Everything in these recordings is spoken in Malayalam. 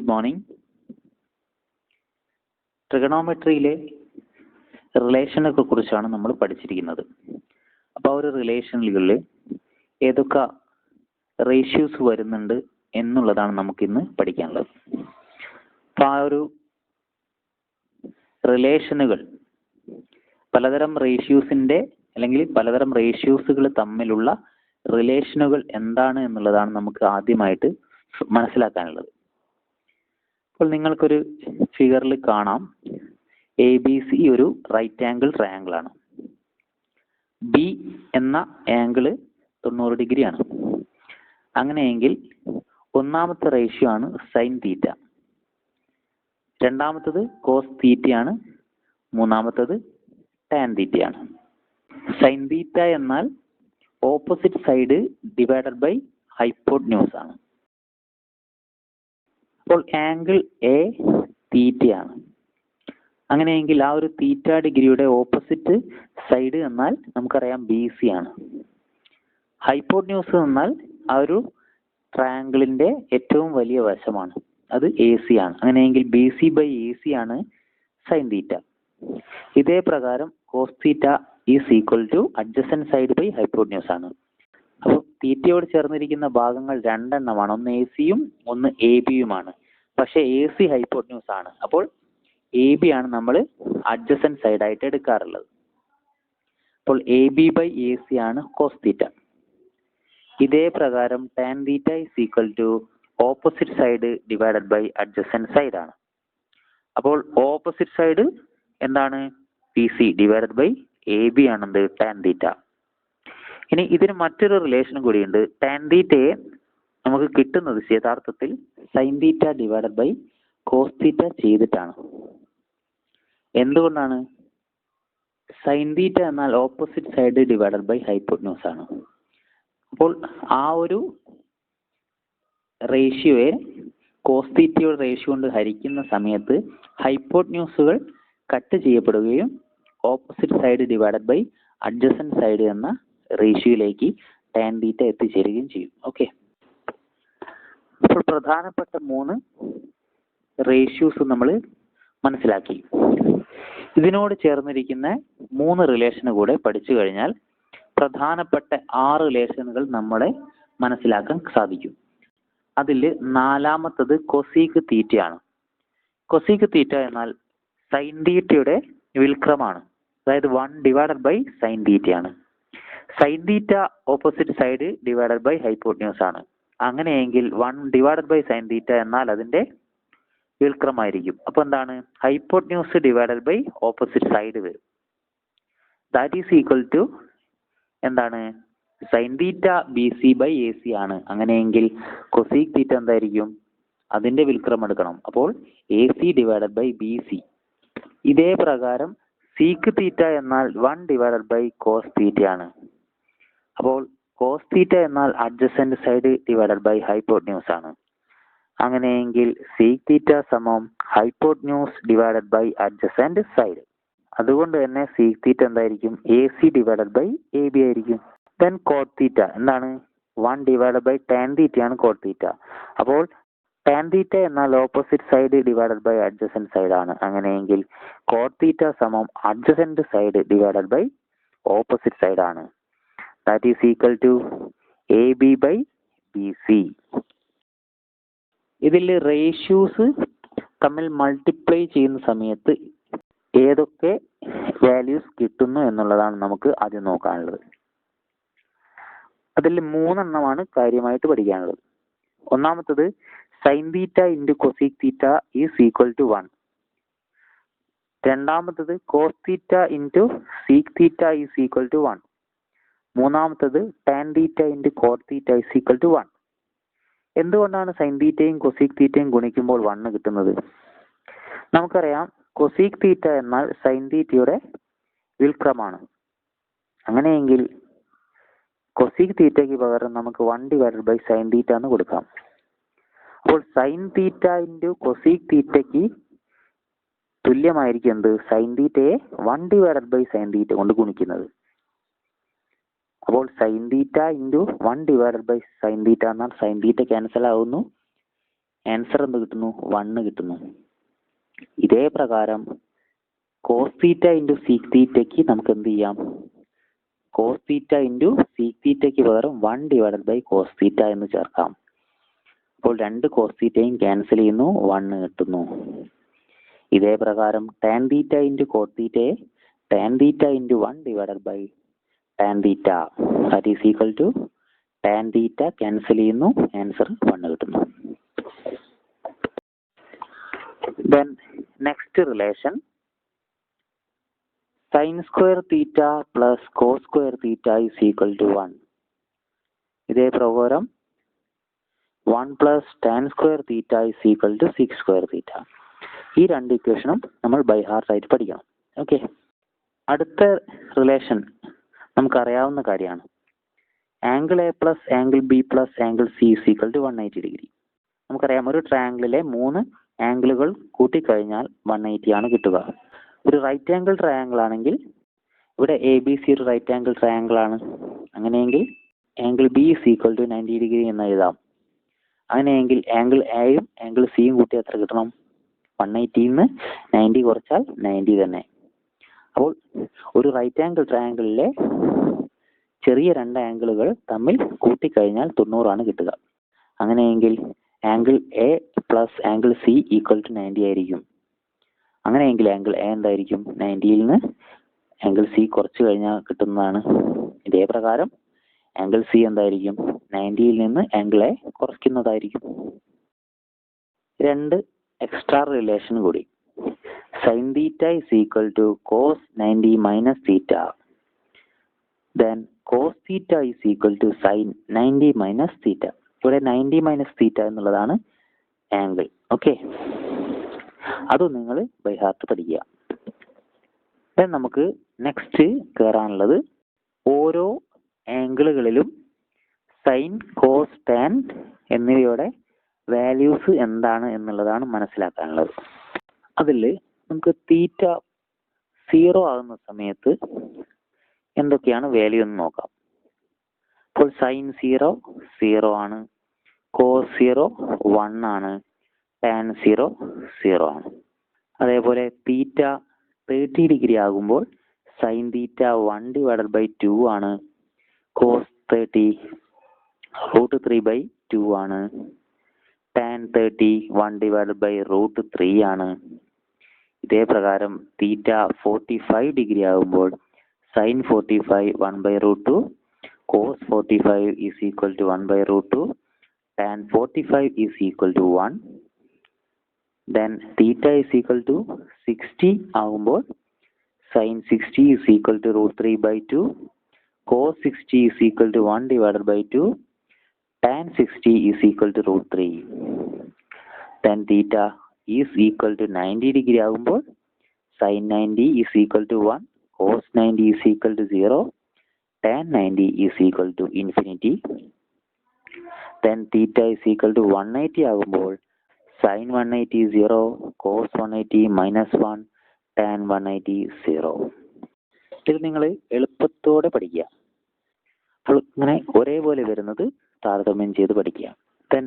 Good morning. ട്രിഗണോമെട്രിയിലെ റിലേഷനൊക്കെ കുറിച്ചാണ് നമ്മൾ പഠിച്ചിരിക്കുന്നത്. അപ്പോൾ ആ ഒരു റിലേഷനുകളിൽ ഏതൊക്കെ റേഷ്യൂസ് വരുന്നുണ്ട് എന്നുള്ളതാണ് നമുക്കിന്ന് പഠിക്കാനുള്ളത്. അപ്പോൾ ആ ഒരു റിലേഷനുകൾ പലതരം റേഷ്യൂസിൻ്റെ അല്ലെങ്കിൽ പലതരം റേഷ്യൂസുകൾ തമ്മിലുള്ള റിലേഷനുകൾ എന്താണ് എന്നുള്ളതാണ് നമുക്ക് ആദ്യമായിട്ട് മനസ്സിലാക്കാനുള്ളത്. അപ്പോൾ നിങ്ങൾക്കൊരു ഫിഗറിൽ കാണാം, എ ബി സി ഒരു റൈറ്റ് ആംഗിൾ ട്രയാങ്കിൾ ആണ്. ബി എന്ന ആംഗിള് 90 ഡിഗ്രിയാണ്. അങ്ങനെയെങ്കിൽ ഒന്നാമത്തെ റേഷ്യോ ആണ് സൈൻ തീറ്റ, രണ്ടാമത്തത് കോസ് തീറ്റയാണ്, മൂന്നാമത്തത് ടാൻ തീറ്റയാണ്. സൈൻ തീറ്റ എന്നാൽ opposite side divided by hypotenuse ആണ്. അപ്പോൾ ആംഗിൾ എ തീറ്റയാണ്. അങ്ങനെയെങ്കിൽ ആ ഒരു തീറ്റ ഡിഗ്രിയുടെ ഓപ്പോസിറ്റ് സൈഡ് എന്നാൽ നമുക്കറിയാം ബി സി ആണ്. ഹൈപ്പോട്ന്യൂസ് എന്നാൽ ആ ഒരു ട്രയാങ്കിളിന്റെ ഏറ്റവും വലിയ വശമാണ്, അത് എ സി ആണ്. അങ്ങനെയെങ്കിൽ B C by A C ആണ് സൈൻ തീറ്റ. ഇതേ പ്രകാരം cos theta is equal to adjacent side by hypotenuse ആണ്. അപ്പോൾ തീറ്റയോട് ചേർന്നിരിക്കുന്ന ഭാഗങ്ങൾ രണ്ടെണ്ണമാണ്, ഒന്ന് എ സിയും ഒന്ന് എ ബിയുമാണ്. പക്ഷെ എ സി ഹൈപ്പോട്ന്യൂസ് ആണ്. അപ്പോൾ എ ബി ആണ് നമ്മൾ അഡ്ജസന്റ് സൈഡായിട്ട് എടുക്കാറുള്ളത്. അപ്പോൾ A B by A C ആണ് കോസ് തീറ്റ. ഇതേ പ്രകാരം tan theta is equal to opposite side divided by adjacent side ആണ്. അപ്പോൾ ഓപ്പോസിറ്റ് സൈഡ് എന്താണ്? P C divided by A B ആണെന്ത്? Tan theta. ഇനി ഇതിന് മറ്റൊരു റിലേഷൻ കൂടിയുണ്ട്. ടാൻ തീറ്റയെ നമുക്ക് കിട്ടുന്നത് യഥാർത്ഥത്തിൽ sine theta divided by cos theta ചെയ്തിട്ടാണ്. എന്തുകൊണ്ടാണ്? സൈൻ തീറ്റ എന്നാൽ opposite side divided by hypotenuse ആണ്. അപ്പോൾ ആ ഒരു റേഷ്യോയെ കോസ് തീറ്റയുടെ റേഷ്യോ കൊണ്ട് ഹരിക്കുന്ന സമയത്ത് ഹൈപ്പോട്ന്യൂസുകൾ കട്ട് ചെയ്യപ്പെടുകയും opposite side divided by adjacent side എന്ന റേഷ്യോയിലേക്ക് ടാൻ തീറ്റ എത്തിച്ചേരുകയും ചെയ്യും. ഓക്കെ, അപ്പോൾ പ്രധാനപ്പെട്ട 3 റേഷ്യൂസ് നമ്മൾ മനസ്സിലാക്കി. ഇതിനോട് ചേർന്നിരിക്കുന്ന 3 റിലേഷന് കൂടെ പഠിച്ചു കഴിഞ്ഞാൽ പ്രധാനപ്പെട്ട 6 റിലേഷനുകൾ നമ്മളെ മനസ്സിലാക്കാൻ സാധിക്കും. അതിൽ 4ാമത്തത് കൊസീക് തീറ്റയാണ്. കൊസീക് തീറ്റ എന്നാൽ സൈൻ തീറ്റയുടെ വിൽക്രമാണ്, അതായത് 1 ഡിവൈഡഡ് ബൈ സൈൻ തീറ്റയാണ്. Sine theta opposite side divided by hypotenuse ആണ്. അങ്ങനെയെങ്കിൽ 1 ഡിവൈഡഡ് ബൈ സൈൻ തീറ്റ എന്നാൽ അതിന്റെ വിൽക്രമായിരിക്കും. അപ്പൊ എന്താണ്? Hypotenuse divided by opposite side വരും. ദാറ്റ് ഈസ് ഈക്വൽ ടു എന്താണ്? Sine theta B C by A C ആണ്. അങ്ങനെയെങ്കിൽ കൊസീക് തീറ്റ എന്തായിരിക്കും? അതിന്റെ വിൽക്രം എടുക്കണം. അപ്പോൾ A C divided by B C. ഇതേ പ്രകാരം സീക്ക് തീറ്റ എന്നാൽ 1 ഡിവൈഡഡ് ബൈ കോസ് തീറ്റ ആണ്. അപ്പോൾ കോസ് തീറ്റ എന്നാൽ adjacent side divided by hypotenuse ആണ്. അങ്ങനെയെങ്കിൽ സീക്ക് തീറ്റ സമം hypotenuse divided by adjacent side. അതുകൊണ്ട് തന്നെ സീക്ക് തീറ്റ എന്തായിരിക്കും? A C divided by A B ആയിരിക്കും. ദെൻ കോട്ട് തീറ്റ എന്താണ്? 1 ഡിവൈഡഡ് ബൈ ടാൻ തീറ്റയാണ് കോട്ട് തീറ്റ. അപ്പോൾ ടാൻ തീറ്റ എന്നാൽ opposite side divided by adjacent side ആണ്. അങ്ങനെയെങ്കിൽ കോട്ട് തീറ്റ സമം adjacent side divided by opposite side ആണ്. That is equal to A B by B C. ഇതിൽ റേഷ്യൂസ് തമ്മിൽ മൾട്ടിപ്ലൈ ചെയ്യുന്ന സമയത്ത് ഏതൊക്കെ വാല്യൂസ് കിട്ടുന്നു എന്നുള്ളതാണ് നമുക്ക് ആദ്യം നോക്കാനുള്ളത്. അതിൽ 3 എണ്ണമാണ് കാര്യമായിട്ട് പഠിക്കാനുള്ളത്. ഒന്നാമത്തത് sine theta into cosec theta is equal to 1. രണ്ടാമത്തത് cos theta into sec theta is equal to 1. മൂന്നാമത്തത് tan theta into cot theta is equal to 1. എന്തുകൊണ്ടാണ് സൈൻ തീറ്റയും കൊസീക് തീറ്റയും ഗുണിക്കുമ്പോൾ 1 കിട്ടുന്നത്? നമുക്കറിയാം, കൊസീക് തീറ്റ എന്നാൽ സൈൻ തീറ്റയുടെ വിൽക്രമാണ്. അങ്ങനെയെങ്കിൽ കൊസീക് തീറ്റയ്ക്ക് പകരം നമുക്ക് 1 ഡിവൈഡഡ് ബൈ സൈൻ തീറ്റ എന്ന് കൊടുക്കാം. അപ്പോൾ സൈൻ തീറ്റ ഇൻറ്റു കൊസീക് തീറ്റയ്ക്ക് തുല്യമായിരിക്കും എന്ത്? സൈൻ തീറ്റയെ 1 ഡിവൈഡഡ് ബൈ സൈൻ തീറ്റ കൊണ്ട് ഗുണിക്കുന്നത്. അപ്പോൾ sine theta into 1 divided by sine theta എന്നാൽ സൈൻ തീറ്റ ക്യാൻസൽ ആവുന്നു. ആൻസർ എന്ത് കിട്ടുന്നു? 1 കിട്ടുന്നു. ഇതേ പ്രകാരം കോസ് തീറ്റ ഇൻറ്റു സീക് തീറ്റയ്ക്ക് നമുക്ക് എന്ത് ചെയ്യാം? കോസ് തീറ്റ ഇൻറ്റു സീക് തീറ്റയ്ക്ക് പകരം 1 ഡിവൈഡഡ് ബൈ കോസ് തീറ്റ എന്ന് ചേർക്കാം. അപ്പോൾ 2 കോസ് തീറ്റയും ക്യാൻസൽ ചെയ്യുന്നു, 1 കിട്ടുന്നു. ഇതേ പ്രകാരം ടാൻ തീറ്റ ഇൻറ്റു കോട്ട് തീറ്റയെ tan theta into 1 divided by tan theta that is equal to tan theta cancel ചെയ്യുന്നു, ആൻസർ 1 കിട്ടുന്നു. Then next relation, sin square theta plus cos square theta is equal to 1. ഇതേ പ്രകാരം 1 plus tan square theta is equal to 6 square theta. ഈ രണ്ട് ഇക്വേഷനും നമ്മൾ ബൈ ഹാർട്ട് ആയിട്ട് പഠിക്കണം. ഓക്കെ, അടുത്ത റിലേഷൻ നമുക്കറിയാവുന്ന കാര്യമാണ്. Angle A plus angle B plus angle C is equal to 180 degree. നമുക്കറിയാം, ഒരു ട്രയാങ്കിളിലെ 3 ആംഗിളുകൾ കൂട്ടിക്കഴിഞ്ഞാൽ 180 ആണ് കിട്ടുക. ഒരു റൈറ്റ് ആംഗിൾ ട്രയാങ്കിൾ ആണെങ്കിൽ ഇവിടെ എ ബി സി ഒരു റൈറ്റ് ആംഗിൾ ട്രയാങ്കിൾ ആണ്. അങ്ങനെയെങ്കിൽ angle B is equal to 90 degree എന്ന് എഴുതാം. അങ്ങനെയെങ്കിൽ ആംഗിൾ എയും ആംഗിൾ സിയും കൂട്ടി എത്ര കിട്ടണം? 180 നിന്ന് 90 കുറച്ചാൽ 90 തന്നെ. അപ്പോൾ ഒരു റൈറ്റ് ആംഗിൾ ട്രയാങ്കിളിലെ ചെറിയ 2 ആംഗിളുകൾ തമ്മിൽ കൂട്ടിക്കഴിഞ്ഞാൽ 90 ആണ് കിട്ടുക. അങ്ങനെയെങ്കിൽ angle A plus angle C equal to 90 ആയിരിക്കും. അങ്ങനെയെങ്കിൽ ആംഗിൾ എ എന്തായിരിക്കും? 90യിൽ നിന്ന് ആംഗിൾ സി കുറച്ച് കഴിഞ്ഞാൽ കിട്ടുന്നതാണ്. ഇതേ പ്രകാരം ആംഗിൾ സി എന്തായിരിക്കും? 90യിൽ നിന്ന് ആംഗിൾ എ കുറയ്ക്കുന്നതായിരിക്കും. 2 എക്സ്ട്രാ റിലേഷൻ കൂടി. Sine theta is equal to cos 90 minus theta. Then cos theta is equal to sine 90 minus theta. ഇവിടെ 90 മൈനസ് തീറ്റ എന്നുള്ളതാണ് ആംഗിൾ. ഓക്കെ, അതും നിങ്ങൾ ബൈ ഹാർട്ട് പഠിക്കുക. ദെൻ നമുക്ക് നെക്സ്റ്റ് കയറാനുള്ളത് ഓരോ ആംഗിളുകളിലും സൈൻ, കോസ്, ടാൻ എന്നിവയുടെ വാല്യൂസ് എന്താണ് എന്നുള്ളതാണ് മനസ്സിലാക്കാനുള്ളത്. അതിൽ നമുക്ക് തീറ്റ 0 ആകുന്ന സമയത്ത് എന്തൊക്കെയാണ് വാല്യൂ എന്ന് നോക്കാം. അപ്പോൾ സൈൻ 0 0 ആണ്, കോസ് 0 1 ആണ്, ടാൻ 0 0 ആണ്. അതേപോലെ തീറ്റ 30 ഡിഗ്രി ആകുമ്പോൾ സൈൻ തീറ്റ 1 ഡിവൈഡഡ് ബൈ 2 ആണ്, കോസ് 30 √3/2 ആണ്, ടാൻ 30 1 ഡിവൈഡഡ് ബൈ √3 ആണ്. ഇതേ പ്രകാരം തീറ്റ 45 ഡിഗ്രി ആകുമ്പോൾ sign 45 1/√2, cos 45 is equal to 1/√2, tan 45 is equal to 1. Then theta is equal to 60 ആകുമ്പോൾ sin 60 is equal to √3/2, cos 60 is equal to 1 divided by 2, tan 60 is equal to √3. Then theta is equal to 90 degree ആകുമ്പോൾ sin 90 is equal to 1, cos 90 is equal to 0, tan 90 is equal to infinity. Then theta is equal to 180 ആകുമ്പോൾ sin 180 0, cos 180 -1, tan 180 0. ഇത് നിങ്ങൾ എളുപ്പത്തോടെ പഠിക്കുക. അപ്പോൾ ഇങ്ങനെ ഒരേപോലെ വരുന്നത് താരതമ്യം ചെയ്ത് പഠിക്കുക. ദെൻ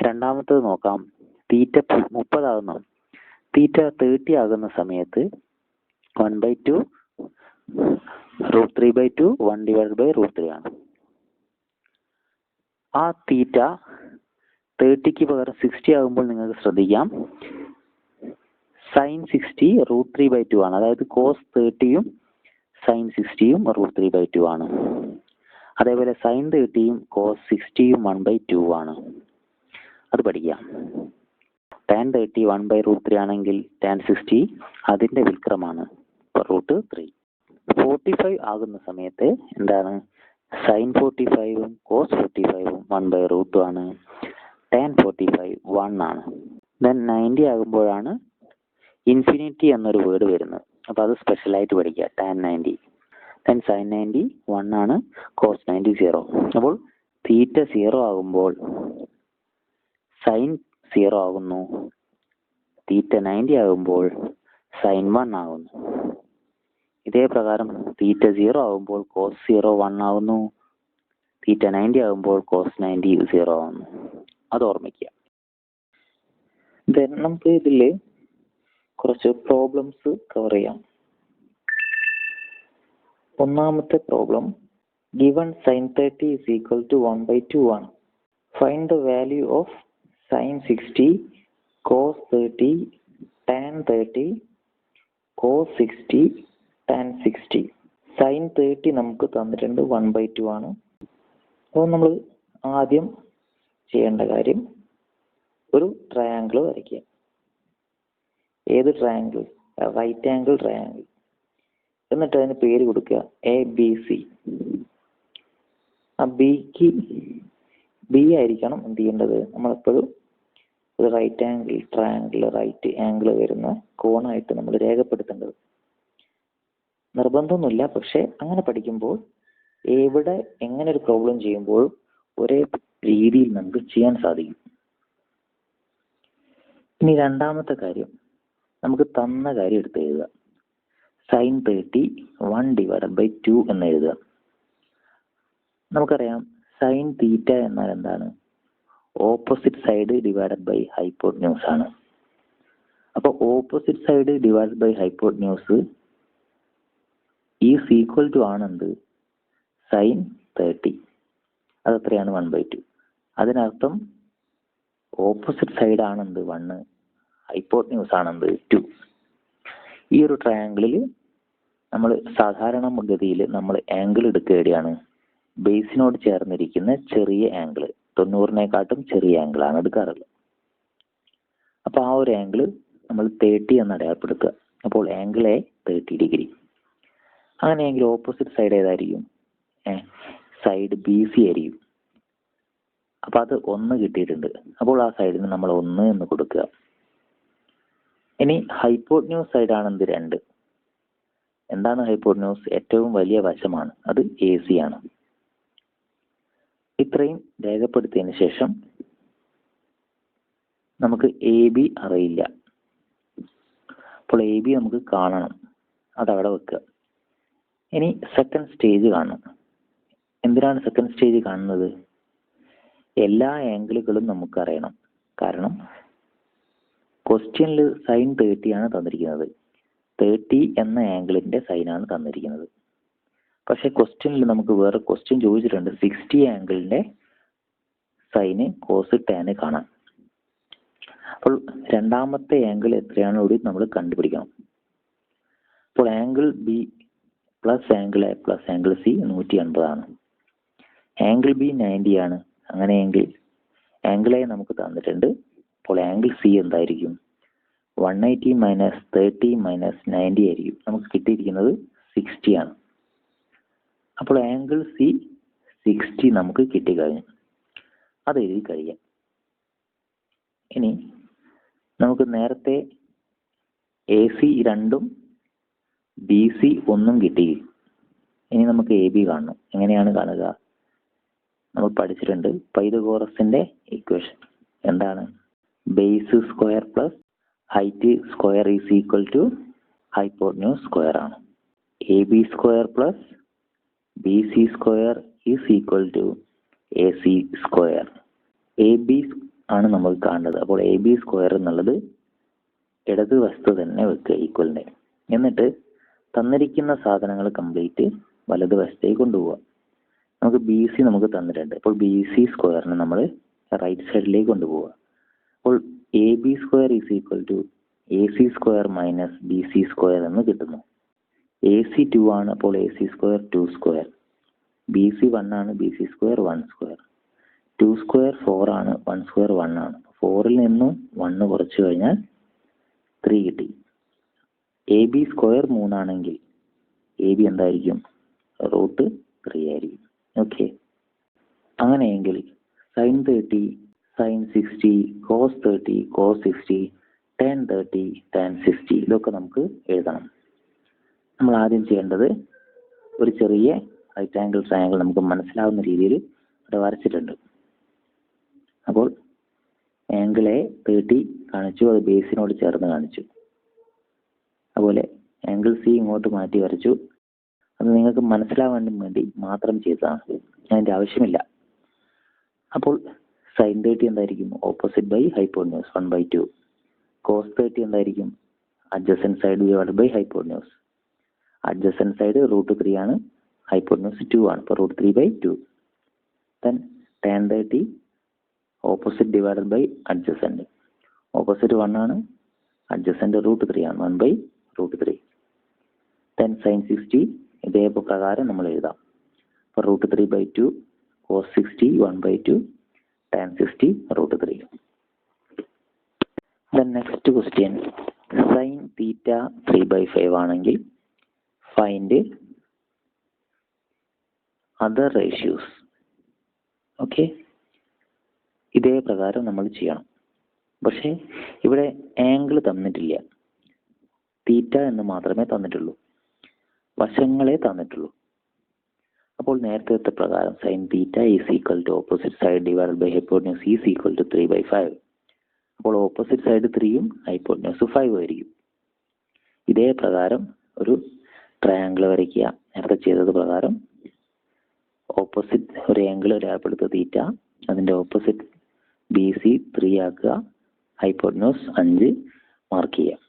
രണ്ടാമത്തത് നോക്കാം. തീറ്റ 30 ആകുന്നു. തീറ്റ 30 ആകുന്ന സമയത്ത് 1/2 √3/2 1 ഡിവൈഡഡ് ബൈ √3 ആണ്. ആ തീറ്റ 30ക്ക് പകരം 60 ആകുമ്പോൾ നിങ്ങൾക്ക് ശ്രദ്ധിക്കാം സൈൻ 60 √3/2 ആണ്. അതായത് കോസ് 30യും സൈൻ 60യും √3/2 ആണ്. അതേപോലെ സൈൻ 30യും കോസ് 60യും 1/2 ആണ്. അത് പഠിക്കാം. ടാൻ 30 1/√3 ആണെങ്കിൽ ടാൻ 60 അതിന്റെ വിൽക്രമാണ് √3. 45 ആകുന്ന സമയത്ത് എന്താണ്? സൈൻ 45ഉം കോസ് 45ഉം 1/√2 ആണ്. ടാൻ 45 1 ആണ്. ദെൻ 90 ആകുമ്പോഴാണ് ഇൻഫിനിറ്റി എന്നൊരു വേർഡ് വരുന്നത്. അപ്പോൾ അത് സ്പെഷ്യലായിട്ട് പഠിക്കുക. ടാൻ 90. ദെൻ സൈൻ 90 1 ആണ്, കോസ് 90 0. അപ്പോൾ തീറ്റ 0 ആകുമ്പോൾ സൈൻ 0 ആകുന്നു, തീറ്റ 90 ആകുമ്പോൾ സൈൻ 1 ആകുന്നു. ഇതേ പ്രകാരം തീറ്റ 0 ആകുമ്പോൾ കോസ് 0 1 ആകുന്നു, തീറ്റ 90 ആകുമ്പോൾ കോസ് 90 0 ആകുന്നു. അത് ഓർമ്മിക്കുക. ദെൻ നമുക്ക് ഇതിൽ കുറച്ച് പ്രോബ്ലംസ് കവർ ചെയ്യാം. ഒന്നാമത്തെ problem given sin 30 is equal to 1/2 ആണ്. Find the value of sin 60, cos 30, tan 30, cos 60, tan 60. sin 30 നമുക്ക് തന്നിട്ടുണ്ട് 1/2 ആണ്. അപ്പോൾ നമ്മൾ ആദ്യം ചെയ്യേണ്ട കാര്യം ഒരു ട്രയാങ്കിൾ വരയ്ക്കുക. ഏത് ട്രയാങ്കിൾ? Right angle triangle. എന്നിട്ട് അതിന് പേര് കൊടുക്കുക ABC. ആ ബിക്ക് ബി ആയിരിക്കണം എന്ത് ചെയ്യേണ്ടത്, നമ്മളെപ്പോഴും ഒരു right angle triangle right angle വരുന്ന കോണായിട്ട് നമ്മൾ രേഖപ്പെടുത്തേണ്ടത്. നിർബന്ധമൊന്നുമില്ല, പക്ഷെ അങ്ങനെ പഠിക്കുമ്പോൾ എവിടെ എങ്ങനെ ഒരു പ്രോബ്ലം ചെയ്യുമ്പോഴും ഒരേ രീതിയിൽ നമുക്ക് ചെയ്യാൻ സാധിക്കും. ഇനി രണ്ടാമത്തെ കാര്യം, നമുക്ക് തന്ന കാര്യം എടുത്ത് എഴുതുക. sin 30 1/2 എന്ന് എഴുതുക. നമുക്കറിയാം സൈൻ തീറ്റ എന്നാൽ എന്താണ്? Opposite side divided by hypotenuse ആണ്. അപ്പോൾ opposite side divided by hypotenuse is equal to ആണെന്ത്? സൈൻ 30. അത് എത്രയാണ്? 1/2. അതിനർത്ഥം ഓപ്പോസിറ്റ് സൈഡ് ആണെന്ത്? 1, ഹൈപ്പോട്ന്യൂസ് ആണെന്ത്? 2. ഈ ഒരു ട്രയാങ്കിളിൽ നമ്മൾ സാധാരണ ഗതിയിൽ നമ്മൾ ആംഗിൾ എടുക്കുകയാണ് ബേസിനോട് ചേർന്നിരിക്കുന്ന ചെറിയ ആംഗിൾ, 90-നേക്കാട്ടും ചെറിയ ആംഗിളാണ് എടുക്കാറുള്ളത്. അപ്പോൾ ആ ഒരു ആംഗിൾ നമ്മൾ 30 എന്ന് അടയാളപ്പെടുത്തുക. അപ്പോൾ ആംഗിൾ എ 30 ഡിഗ്രി. അങ്ങനെയെങ്കിൽ ഓപ്പോസിറ്റ് സൈഡ് ഏതായിരിക്കും? സൈഡ് BC ആയിരിക്കും. അപ്പോൾ അത് 1 കിട്ടിയിട്ടുണ്ട്. അപ്പോൾ ആ സൈഡിന് നമ്മൾ 1 എന്ന് കൊടുക്കുക. ഇനി ഹൈപ്പോട്ന്യൂസ് സൈഡ് ആണെന്ത്? 2. എന്താണ് ഹൈപ്പോട്ന്യൂസ്? ഏറ്റവും വലിയ വശമാണ്, അത് AC ആണ്. ഇത്രയും രേഖപ്പെടുത്തിയതിന് ശേഷം നമുക്ക് AB അറിയില്ല. അപ്പോൾ AB നമുക്ക് കാണണം, അതവിടെ വെക്കുക. ഇനി സെക്കൻഡ് സ്റ്റേജ് കാണണം. എന്തിനാണ് സെക്കൻഡ് സ്റ്റേജ് കാണുന്നത്? എല്ലാ ആംഗിളുകളും നമുക്ക് അറിയണം. കാരണം ക്വസ്റ്റ്യനിൽ സൈൻ 30 ആണ് തന്നിരിക്കുന്നത്. 30 എന്ന ആംഗിളിന്റെ സൈനാണ് തന്നിരിക്കുന്നത്. പക്ഷെ ക്വസ്റ്റ്യനിൽ നമുക്ക് വേറെ ക്വസ്റ്റ്യൻ ചോദിച്ചിട്ടുണ്ട് 60 ആംഗിളിന്റെ സൈന് കോസ് ടാന് കാണാം. അപ്പോൾ രണ്ടാമത്തെ ആംഗിൾ എത്രയാണ് കൂടി നമ്മൾ കണ്ടുപിടിക്കണം. അപ്പോൾ angle B plus angle A plus angle C 180 ആണ്. ആംഗിൾ B 90 ആണ്. അങ്ങനെയെങ്കിൽ ആംഗിൾ A നമുക്ക് തന്നിട്ടുണ്ട്. അപ്പോൾ ആംഗിൾ C എന്തായിരിക്കും? 180 മൈനസ് 30 മൈനസ് 90 ആയിരിക്കും. നമുക്ക് കിട്ടിയിരിക്കുന്നത് 60 ആണ്. അപ്പോൾ ആംഗിൾ C 60 നമുക്ക് കിട്ടിക്കഴിഞ്ഞു. അത് എഴുതി കഴിയാം. ഇനി നമുക്ക് നേരത്തെ AC 2ഉം BC 1ഉം കിട്ടി. ഇനി നമുക്ക് AB കാണണം. എങ്ങനെയാണ് കാണുക? നമ്മൾ പഠിച്ചിട്ടുണ്ട് പൈതഗോറസിന്റെ ഇക്വേഷൻ. എന്താണ്? Base square plus height square is equal to hypotenuse square ആണ്. AB square plus BC square is equal to AC square. AB ആണ് നമ്മൾ കാണുന്നത്. അപ്പോൾ AB സ്ക്വയർ എന്നുള്ളത് ഇടതുവശത്ത് തന്നെ വെക്കുക ഈക്വലിനെ. എന്നിട്ട് തന്നിരിക്കുന്ന സാധനങ്ങൾ കംപ്ലീറ്റ് വലതുവശത്തേക്ക് കൊണ്ടുപോവുക. നമുക്ക് BC നമുക്ക് തന്നിട്ടുണ്ട്. അപ്പോൾ BC സ്ക്വയറിനെ നമ്മൾ റൈറ്റ് സൈഡിലേക്ക് കൊണ്ടുപോവുക. അപ്പോൾ AB square is equal to AC square minus BC square എന്ന് കിട്ടുന്നു. AC 2 ആണ്. അപ്പോൾ AC സ്ക്വയർ 2 സ്ക്വയർ. BC 1 ആണ്. BC square 1 square. 2 സ്ക്വയർ 4 ആണ്. 1 സ്ക്വയർ 1 ആണ്. 4ൽ നിന്നും 1 കുറച്ച് കഴിഞ്ഞാൽ 3 കിട്ടി. AB സ്ക്വയർ 3 ആണെങ്കിൽ AB എന്തായിരിക്കും? √3 ആയിരിക്കും. ഓക്കെ. അങ്ങനെയെങ്കിൽ sine 30 sine 60 cos 30 cos 60 tan 30 tan 60 ഇതൊക്കെ നമുക്ക് എഴുതണം. നമ്മൾ ആദ്യം ചെയ്യേണ്ടത് ഒരു ചെറിയ റൈറ്റ് ആംഗിൾ ട്രയാംഗിൾ നമുക്ക് മനസ്സിലാവുന്ന രീതിയിൽ ഇവിടെ വരച്ചിട്ടുണ്ട്. അപ്പോൾ ആംഗിൾ A 30 കാണിച്ചു, അത് ബേസിനോട് ചേർന്ന് കാണിച്ചു. അതുപോലെ ആംഗിൾ C ഇങ്ങോട്ട് മാറ്റി വരച്ചു. അത് നിങ്ങൾക്ക് മനസ്സിലാവാൻ വേണ്ടി മാത്രം ചെയ്തതാണ്, അതിൻ്റെ ആവശ്യമില്ല. അപ്പോൾ സൈൻ 30 എന്തായിരിക്കും? Opposite by hypotenuse 1/2. കോസ് 30 എന്തായിരിക്കും? Adjacent side divided by hypotenuse. Adjacent side √3 ആണ്, ഹൈപ്പോട്ന്യൂസ് 2 ആണ്. അപ്പോൾ √3/2. Then tan 30 opposite divided by adjacent. Opposite 1 ആണ്, അഡ്ജസൻറ്റ് √3 ആണ്, 1/√3. ദെൻ sin 60 ഇതേ പ്രകാരം നമ്മൾ എഴുതാം. അപ്പോൾ √3/2 cos 60 1/2 tan 60 √3. Then next question, sin θ 3/5 ആണെങ്കിൽ ഫൈൻഡ് അതർ റേഷ്യൂസ്. ഓക്കെ, ഇതേ പ്രകാരം നമ്മൾ ചെയ്യണം. പക്ഷേ ഇവിടെ ആംഗിൾ തന്നിട്ടില്ല, തീറ്റ എന്ന് മാത്രമേ തന്നിട്ടുള്ളൂ, വശങ്ങളെ തന്നിട്ടുള്ളൂ. അപ്പോൾ നേരത്തെ പ്രകാരം sin θ is equal to opposite side divided by hypotenuse is equal to 3/5. അപ്പോൾ ഓപ്പോസിറ്റ് സൈഡ് 3ഉം ഹൈപ്പോട്ന്യൂസ് 5 ആയിരിക്കും. ഇതേ പ്രകാരം ഒരു ട്രയാങ്കിൾ വരയ്ക്കുക. നേരത്തെ ചെയ്തത് പ്രകാരം ഓപ്പോസിറ്റ് ഒരു ആംഗിൾ ഒരാൾപ്പെടുത്ത തീറ്റ, അതിൻ്റെ ഓപ്പോസിറ്റ് BC 3 ആക്കുക, ഹൈപ്പോട്ന്യൂസ് 5 മാർക്ക് ചെയ്യുക.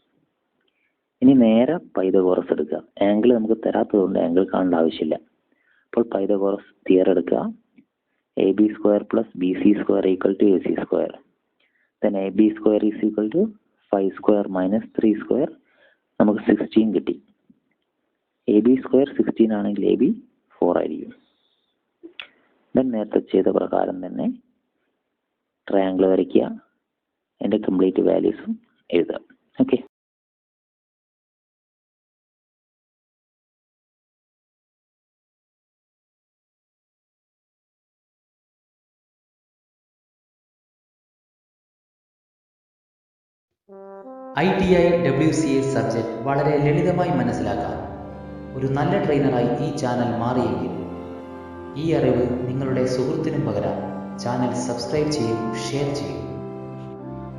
ഇനി നേരെ പൈതഗോറസ് എടുക്കുക. ആംഗിൾ നമുക്ക് തരാത്തതുകൊണ്ട് ആംഗിൾ കാണേണ്ട ആവശ്യമില്ല. അപ്പോൾ പൈതഗോറസ് തിയറം എടുക്കുക. AB² + BC² = AC². then AB² is equal to 5² minus 3² നമുക്ക് 16 കിട്ടി. AB² 16 ആണെങ്കിൽ AB 4 ആയിരിക്കും. then നേരത്തെ ചെയ്ത പ്രകാരം തന്നെ ട്രയാങ്കിൾ വരയ്ക്കുക, അതിൻ്റെ കംപ്ലീറ്റ് വാല്യൂസും എഴുതാം. ഓക്കെ, ITI WCA സബ്ജക്റ്റ് വളരെ ലളിതമായി മനസ്സിലാക്കാൻ ഒരു നല്ല ട്രെയിനറായി ഈ ചാനൽ മാറിയെങ്കിൽ ഈ അറിവ് നിങ്ങളുടെ സുഹൃത്തിനും പകരാൻ ചാനൽ സബ്സ്ക്രൈബ് ചെയ്യും, ഷെയർ ചെയ്യും.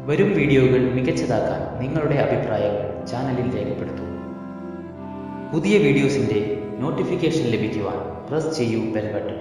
വരും വീഡിയോകൾ മികച്ചതാക്കാൻ നിങ്ങളുടെ അഭിപ്രായങ്ങൾ ചാനലിൽ രേഖപ്പെടുത്തൂ. പുതിയ വീഡിയോസിൻ്റെ നോട്ടിഫിക്കേഷൻ ലഭിക്കുവാൻ പ്രസ് ചെയ്യൂ ബെൽ ബട്ടൺ.